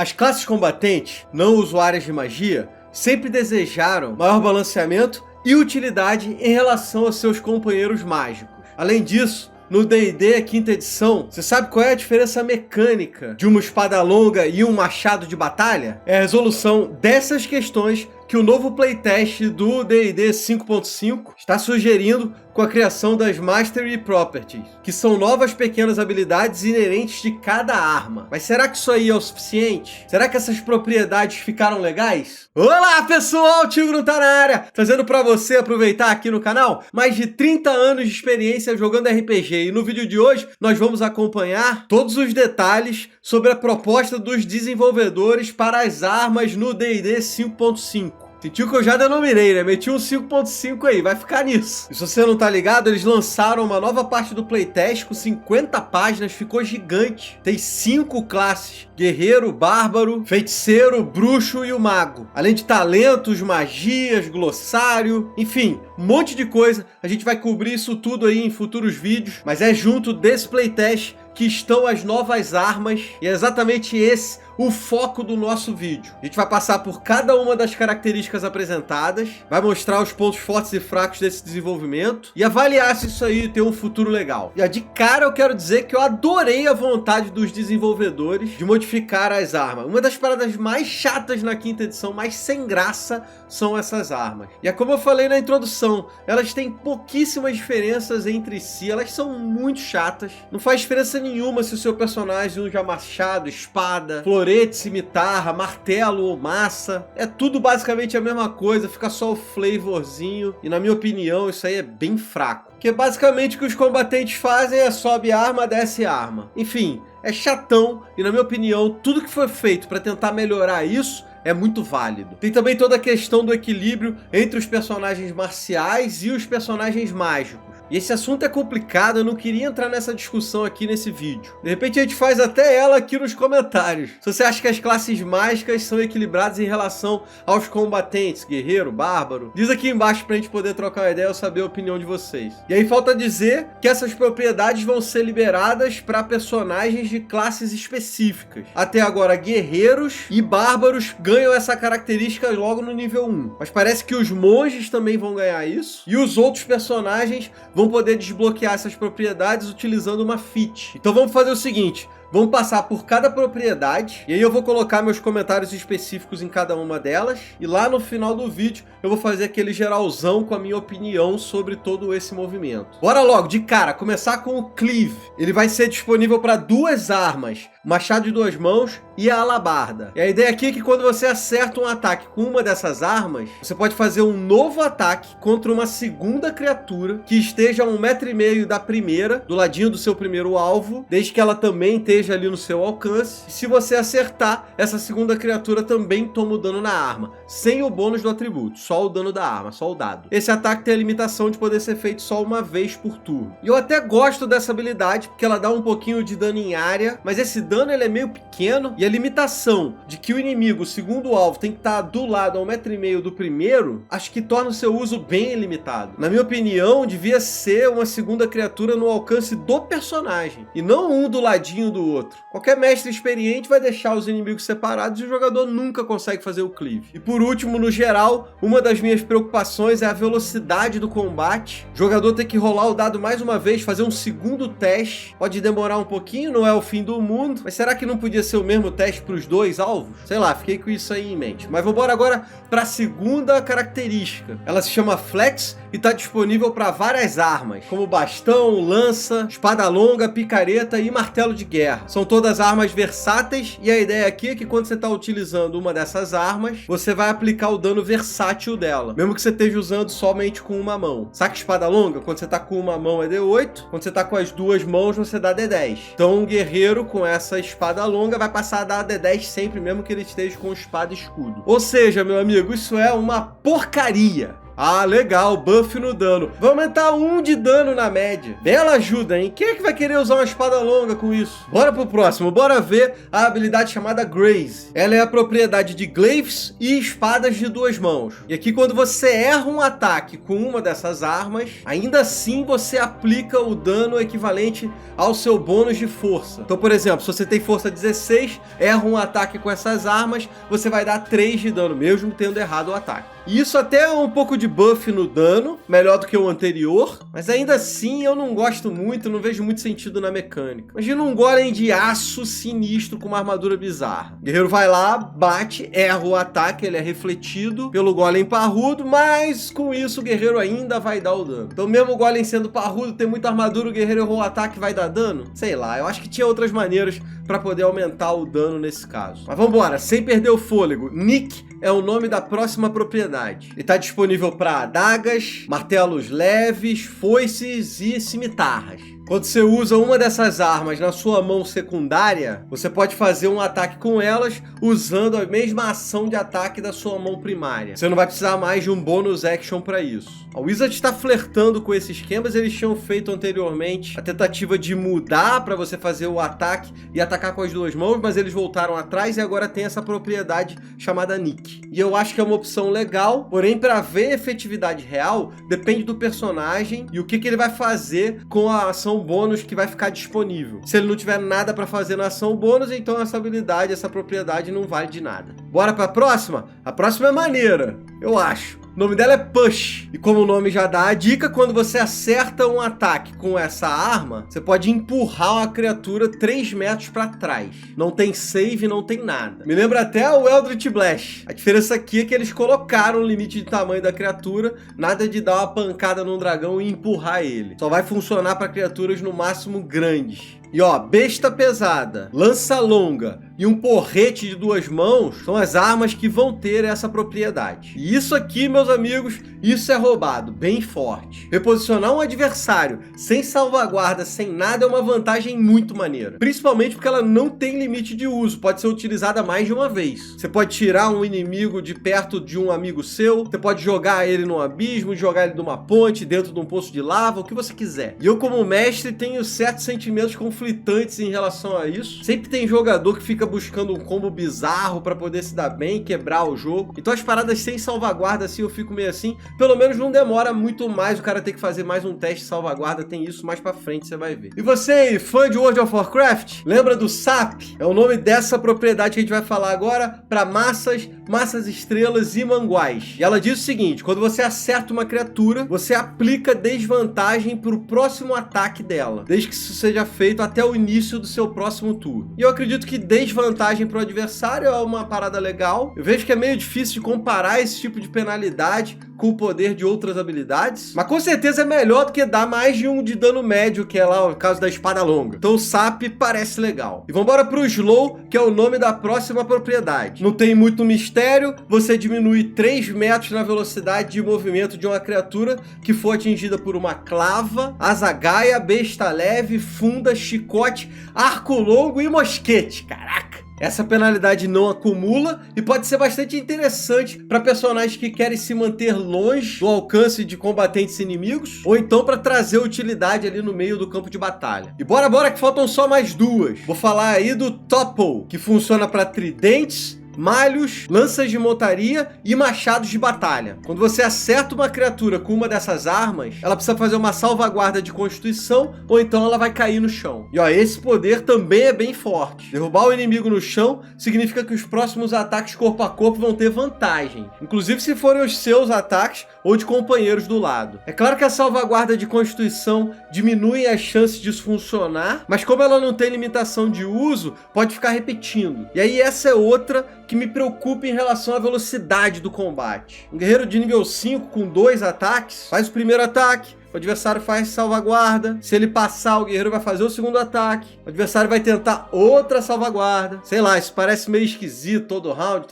As classes combatentes, não usuárias de magia, sempre desejaram maior balanceamento e utilidade em relação aos seus companheiros mágicos. Além disso, no D&D quinta edição, você sabe qual é a diferença mecânica de uma espada longa e um machado de batalha? É a resolução dessas questões que o novo playtest do D&D 5.5 está sugerindo com a criação das Mastery Properties, que são novas pequenas habilidades inerentes de cada arma. Mas será que isso aí é o suficiente? Será que essas propriedades ficaram legais? Olá pessoal, o Tigro tá na área, trazendo para você aproveitar aqui no canal mais de 30 anos de experiência jogando RPG, e no vídeo de hoje nós vamos acompanhar todos os detalhes sobre a proposta dos desenvolvedores para as armas no D&D 5.5. Sentiu que eu já denominei, né? Meti um 5.5 aí, vai ficar nisso. E se você não tá ligado, eles lançaram uma nova parte do playtest com 50 páginas, ficou gigante. Tem 5 classes: guerreiro, bárbaro, feiticeiro, bruxo e o mago. Além de talentos, magias, glossário, enfim, um monte de coisa. A gente vai cobrir isso tudo aí em futuros vídeos, mas é junto desse playtest que estão as novas armas, e é exatamente esse o foco do nosso vídeo. A gente vai passar por cada uma das características apresentadas, vai mostrar os pontos fortes e fracos desse desenvolvimento e avaliar se isso aí tem um futuro legal. E de cara eu quero dizer que eu adorei a vontade dos desenvolvedores de modificar as armas. Uma das paradas mais chatas na quinta edição, mais sem graça, são essas armas. E é como eu falei na introdução, elas têm pouquíssimas diferenças entre si, elas são muito chatas. Não faz diferença nenhuma se o seu personagem usa machado, espada, florete, cimitarra, martelo ou massa. É tudo basicamente a mesma coisa, fica só o flavorzinho. E na minha opinião isso aí é bem fraco. Porque basicamente o que os combatentes fazem é sobe arma, desce arma. Enfim, é chatão e na minha opinião tudo que foi feito para tentar melhorar isso é muito válido. Tem também toda a questão do equilíbrio entre os personagens marciais e os personagens mágicos. E esse assunto é complicado, eu não queria entrar nessa discussão aqui nesse vídeo. De repente a gente faz até ela aqui nos comentários. Se você acha que as classes mágicas são equilibradas em relação aos combatentes, guerreiro, bárbaro, diz aqui embaixo pra gente poder trocar uma ideia e saber a opinião de vocês. E aí falta dizer que essas propriedades vão ser liberadas para personagens de classes específicas. Até agora, guerreiros e bárbaros ganham essa característica logo no nível 1. Mas parece que os monges também vão ganhar isso. E os outros personagens vão poder desbloquear essas propriedades utilizando uma feat. Então vamos fazer o seguinte, vamos passar por cada propriedade, e aí eu vou colocar meus comentários específicos em cada uma delas, e lá no final do vídeo eu vou fazer aquele geralzão com a minha opinião sobre todo esse movimento. Bora logo, de cara, começar com o Cleave. Ele vai ser disponível para 2 armas, machado de 2 mãos e a alabarda. E a ideia aqui é que quando você acerta um ataque com uma dessas armas, você pode fazer um novo ataque contra uma segunda criatura que esteja a 1,5 metro da primeira, do ladinho do seu primeiro alvo, desde que ela também esteja ali no seu alcance. E se você acertar, essa segunda criatura também toma o dano na arma, sem o bônus do atributo, só o dano da arma, só o dado. Esse ataque tem a limitação de poder ser feito só uma vez por turno. E eu até gosto dessa habilidade, porque ela dá um pouquinho de dano em área, mas esse dano ele é meio pequeno, e a limitação de que o inimigo, segundo o alvo, tem que estar do lado a 1,5 metro do primeiro, acho que torna o seu uso bem limitado. Na minha opinião, devia ser uma segunda criatura no alcance do personagem, e não um do ladinho do outro. Qualquer mestre experiente vai deixar os inimigos separados e o jogador nunca consegue fazer o cleave. E por último, no geral, uma das minhas preocupações é a velocidade do combate. O jogador tem que rolar o dado mais uma vez, fazer um segundo teste. Pode demorar um pouquinho, não é o fim do mundo, mas será que não podia ser o mesmo teste para os 2 alvos? Sei lá, fiquei com isso aí em mente. Mas vamos agora para a segunda característica. Ela se chama Flex e está disponível para várias armas, como bastão, lança, espada longa, picareta e martelo de guerra. São todas armas versáteis e a ideia aqui é que quando você está utilizando uma dessas armas, você vai aplicar o dano versátil dela, mesmo que você esteja usando somente com uma mão. Saca espada longa? Quando você está com uma mão é D8, quando você está com as 2 mãos você dá D10. Então um guerreiro com essa espada longa vai passar a dar D10 sempre, mesmo que ele esteja com espada e escudo. Ou seja, meu amigo, isso é uma porcaria. Ah, legal, buff no dano. Vai aumentar 1 de dano na média. Bela ajuda, hein? Quem é que vai querer usar uma espada longa com isso? Bora pro próximo, bora ver a habilidade chamada Graze. Ela é a propriedade de glaives e espadas de 2 mãos. E aqui quando você erra um ataque com uma dessas armas, ainda assim você aplica o dano equivalente ao seu bônus de força. Então, por exemplo, se você tem força 16, erra um ataque com essas armas, você vai dar 3 de dano, mesmo tendo errado o ataque. E isso até é um pouco de buff no dano, melhor do que o anterior, mas ainda assim eu não gosto muito, não vejo muito sentido na mecânica. Imagina um golem de aço sinistro com uma armadura bizarra. O guerreiro vai lá, bate, erra o ataque, ele é refletido pelo golem parrudo, mas com isso o guerreiro ainda vai dar o dano. Então mesmo o golem sendo parrudo, tem muita armadura, o guerreiro errou o ataque, vai dar dano? Sei lá, eu acho que tinha outras maneiras para poder aumentar o dano nesse caso. Mas vambora, sem perder o fôlego. Nick é o nome da próxima propriedade. Ele está disponível para adagas, martelos leves, foices e cimitarras. Quando você usa uma dessas armas na sua mão secundária, você pode fazer um ataque com elas usando a mesma ação de ataque da sua mão primária. Você não vai precisar mais de um bônus action para isso. A Wizard está flertando com esses esquemas, eles tinham feito anteriormente a tentativa de mudar para você fazer o ataque e atacar com as 2 mãos, mas eles voltaram atrás e agora tem essa propriedade chamada Nick. E eu acho que é uma opção legal, porém para ver efetividade real, depende do personagem e o que ele vai fazer com a ação bônus que vai ficar disponível. Se ele não tiver nada para fazer na ação bônus, então essa habilidade, essa propriedade não vale de nada. Bora para a próxima? A próxima é maneira, eu acho. O nome dela é Push, e como o nome já dá a dica, quando você acerta um ataque com essa arma, você pode empurrar uma criatura 3 metros para trás. Não tem save, não tem nada. Me lembra até o Eldritch Blast. A diferença aqui é que eles colocaram o limite de tamanho da criatura, nada de dar uma pancada num dragão e empurrar ele. Só vai funcionar para criaturas no máximo grandes. E ó, besta pesada, lança longa e um porrete de 2 mãos são as armas que vão ter essa propriedade. E isso aqui, meus amigos, isso é roubado, bem forte. Reposicionar um adversário sem salvaguarda, sem nada, é uma vantagem muito maneira. Principalmente porque ela não tem limite de uso, pode ser utilizada mais de uma vez. Você pode tirar um inimigo de perto de um amigo seu, você pode jogar ele num abismo, jogar ele numa ponte, dentro de um poço de lava, o que você quiser. E eu, como mestre, tenho certos sentimentos conflitantes em relação a isso. Sempre tem jogador que fica buscando um combo bizarro para poder se dar bem, quebrar o jogo. Então as paradas sem salvaguarda, assim, eu fico meio assim. Pelo menos não demora muito mais o cara ter que fazer mais um teste de salvaguarda. Tem isso mais pra frente, você vai ver. E você, fã de World of Warcraft? Lembra do SAP? É o nome dessa propriedade que a gente vai falar agora para massas estrelas e manguais. E ela diz o seguinte: quando você acerta uma criatura, você aplica desvantagem pro próximo ataque dela, desde que isso seja feito até o início do seu próximo turno. E eu acredito que desvantagem pro adversário é uma parada legal. Eu vejo que é meio difícil de comparar esse tipo de penalidade com o poder de outras habilidades, mas com certeza é melhor do que dar mais de 1 de dano médio, que é lá o caso da espada longa. Então o SAP parece legal. E vambora pro Slow, que é o nome da próxima propriedade. Não tem muito mistério, você diminui 3 metros na velocidade de movimento de uma criatura que for atingida por uma clava, azagaia, besta leve, funda, chicote, arco longo e mosquete. Caraca! Essa penalidade não acumula e pode ser bastante interessante para personagens que querem se manter longe do alcance de combatentes inimigos, ou então para trazer utilidade ali no meio do campo de batalha. E bora que faltam só mais 2. Vou falar aí do Topple, que funciona para tridentes, malhos, lanças de montaria e machados de batalha. Quando você acerta uma criatura com uma dessas armas, ela precisa fazer uma salvaguarda de constituição, ou então ela vai cair no chão. E ó, esse poder também é bem forte. Derrubar o inimigo no chão significa que os próximos ataques corpo a corpo vão ter vantagem, inclusive se forem os seus ataques ou de companheiros do lado. É claro que a salvaguarda de constituição diminui as chances disso funcionar, mas como ela não tem limitação de uso, pode ficar repetindo. E aí essa é outra que me preocupa em relação à velocidade do combate. Um guerreiro de nível 5 com 2 ataques, faz o primeiro ataque, o adversário faz salvaguarda. Se ele passar, o guerreiro vai fazer o segundo ataque. O adversário vai tentar outra salvaguarda. Sei lá, isso parece meio esquisito todo round,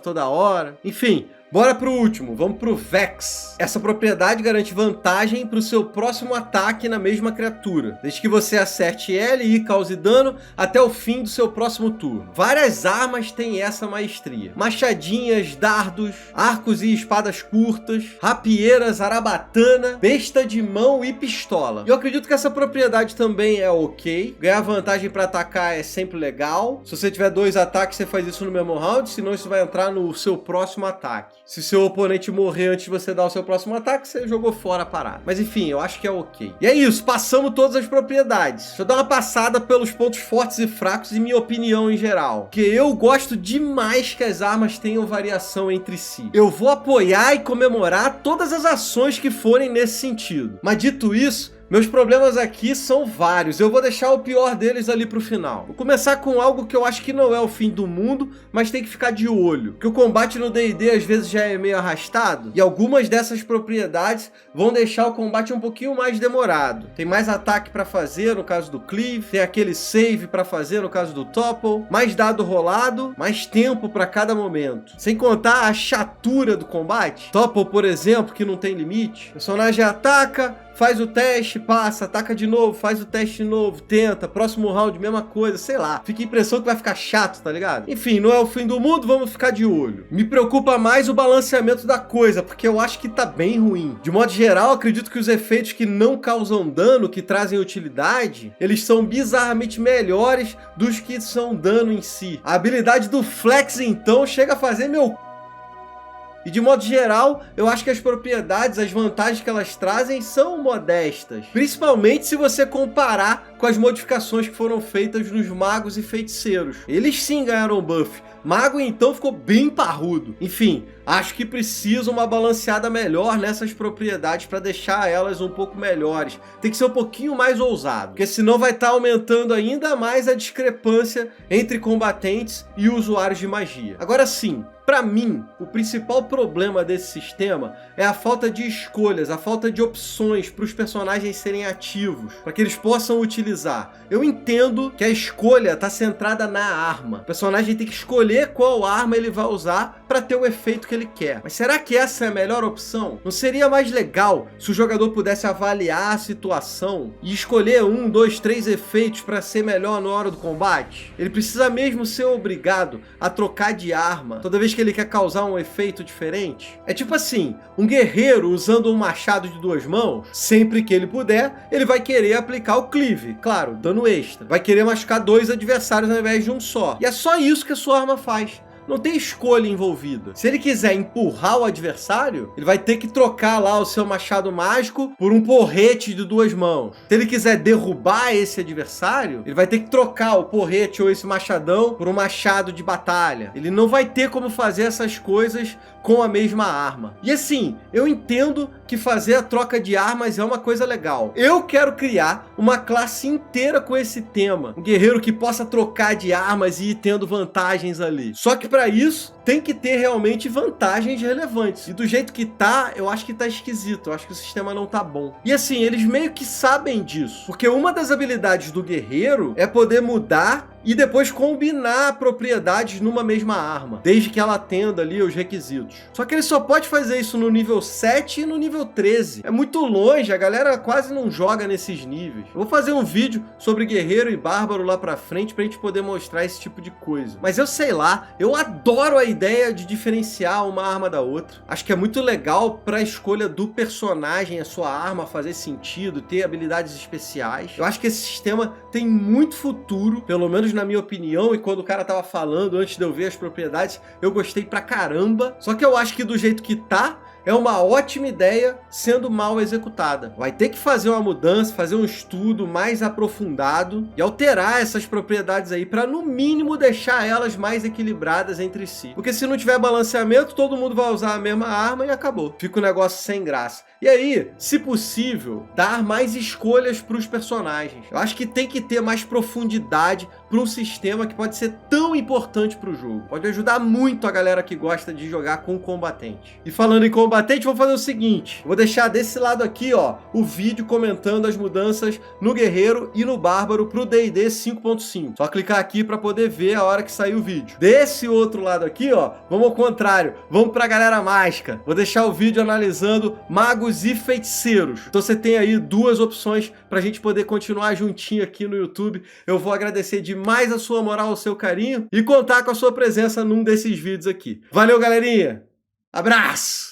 toda hora. Enfim, Bora pro último, vamos pro Vex. Essa propriedade garante vantagem pro seu próximo ataque na mesma criatura, desde que você acerte ela e cause dano até o fim do seu próximo turno. Várias armas têm essa maestria: machadinhas, dardos, arcos e espadas curtas, rapieiras, arabatana, besta de mão e pistola. E eu acredito que essa propriedade também é ok. Ganhar vantagem para atacar é sempre legal. Se você tiver 2 ataques, você faz isso no mesmo round, senão isso vai entrar no seu próximo ataque. Se seu oponente morrer antes de você dar o seu próximo ataque, você jogou fora a parada. Mas enfim, eu acho que é ok. E é isso, passamos todas as propriedades. Deixa eu dar uma passada pelos pontos fortes e fracos e minha opinião em geral. Porque eu gosto demais que as armas tenham variação entre si. Eu vou apoiar e comemorar todas as ações que forem nesse sentido. Mas dito isso, meus problemas aqui são vários, eu vou deixar o pior deles ali pro final. Vou começar com algo que eu acho que não é o fim do mundo, mas tem que ficar de olho. Que o combate no D&D às vezes já é meio arrastado, e algumas dessas propriedades vão deixar o combate um pouquinho mais demorado. Tem mais ataque pra fazer no caso do Cleave, tem aquele save pra fazer no caso do Topple, mais dado rolado, mais tempo pra cada momento. Sem contar a chatura do combate. Topple, por exemplo, que não tem limite. O personagem ataca, faz o teste, passa, ataca de novo, faz o teste de novo, tenta, próximo round, mesma coisa, sei lá. Fica a impressão que vai ficar chato, tá ligado? Enfim, não é o fim do mundo, vamos ficar de olho. Me preocupa mais o balanceamento da coisa, porque eu acho que tá bem ruim. De modo geral, acredito que os efeitos que não causam dano, que trazem utilidade, eles são bizarramente melhores dos que são dano em si. A habilidade do Flex, então, chega a fazer meu... E de modo geral, eu acho que as propriedades, as vantagens que elas trazem são modestas. Principalmente se você comparar com as modificações que foram feitas nos magos e feiticeiros. Eles sim ganharam buff. Mago então ficou bem parrudo. Enfim, acho que precisa uma balanceada melhor nessas propriedades para deixar elas um pouco melhores. Tem que ser um pouquinho mais ousado, porque senão vai estar aumentando ainda mais a discrepância entre combatentes e usuários de magia. Agora sim, para mim, o principal problema desse sistema é a falta de escolhas, a falta de opções para os personagens serem ativos, para que eles possam utilizar. Eu entendo que a escolha está centrada na arma. O personagem tem que escolher qual arma ele vai usar para ter o efeito que ele quer. Mas será que essa é a melhor opção? Não seria mais legal se o jogador pudesse avaliar a situação e escolher 1, 2, 3 efeitos para ser melhor na hora do combate? Ele precisa mesmo ser obrigado a trocar de arma toda vez que ele quer causar um efeito diferente? É tipo assim, um guerreiro usando um machado de 2 mãos, sempre que ele puder, ele vai querer aplicar o cleave, claro, dano extra. Vai querer machucar 2 adversários ao invés de um só. E é só isso que a sua arma faz. Não tem escolha envolvida. Se ele quiser empurrar o adversário, ele vai ter que trocar lá o seu machado mágico por um porrete de 2 mãos. Se ele quiser derrubar esse adversário, ele vai ter que trocar o porrete ou esse machadão por um machado de batalha. Ele não vai ter como fazer essas coisas com a mesma arma. E assim, eu entendo que fazer a troca de armas é uma coisa legal. Eu quero criar uma classe inteira com esse tema. Um guerreiro que possa trocar de armas e ir tendo vantagens ali. Só que para isso, tem que ter realmente vantagens relevantes. E do jeito que tá, eu acho que tá esquisito. Eu acho que o sistema não tá bom. E assim, eles meio que sabem disso. Porque uma das habilidades do guerreiro é poder mudar e depois combinar propriedades numa mesma arma, desde que ela atenda ali os requisitos. Só que ele só pode fazer isso no nível 7 e no nível 13. É muito longe, a galera quase não joga nesses níveis. Eu vou fazer um vídeo sobre guerreiro e bárbaro lá pra frente pra gente poder mostrar esse tipo de coisa. Mas eu sei lá, eu adoro a ideia de diferenciar uma arma da outra. Acho que é muito legal pra escolha do personagem, a sua arma fazer sentido, ter habilidades especiais. Eu acho que esse sistema tem muito futuro, pelo menos na minha opinião, e quando o cara tava falando antes de eu ver as propriedades, eu gostei pra caramba. Só que eu acho que do jeito que tá, é uma ótima ideia sendo mal executada. Vai ter que fazer uma mudança, fazer um estudo mais aprofundado e alterar essas propriedades aí para no mínimo deixar elas mais equilibradas entre si. Porque se não tiver balanceamento, todo mundo vai usar a mesma arma e acabou. Fica um negócio sem graça. E aí, se possível, dar mais escolhas para os personagens. Eu acho que tem que ter mais profundidade para um sistema que pode ser tão importante para o jogo. Pode ajudar muito a galera que gosta de jogar com combatente. E falando em combatente, combatente, vou fazer o seguinte. Vou deixar desse lado aqui, ó, o vídeo comentando as mudanças no guerreiro e no bárbaro pro D&D 5.5. Só clicar aqui para poder ver a hora que sair o vídeo. Desse outro lado aqui, ó, vamos ao contrário. Vamos pra galera mágica. Vou deixar o vídeo analisando magos e feiticeiros. Então você tem aí duas opções pra gente poder continuar juntinho aqui no YouTube. Eu vou agradecer demais a sua moral, o seu carinho e contar com a sua presença num desses vídeos aqui. Valeu, galerinha! Abraço!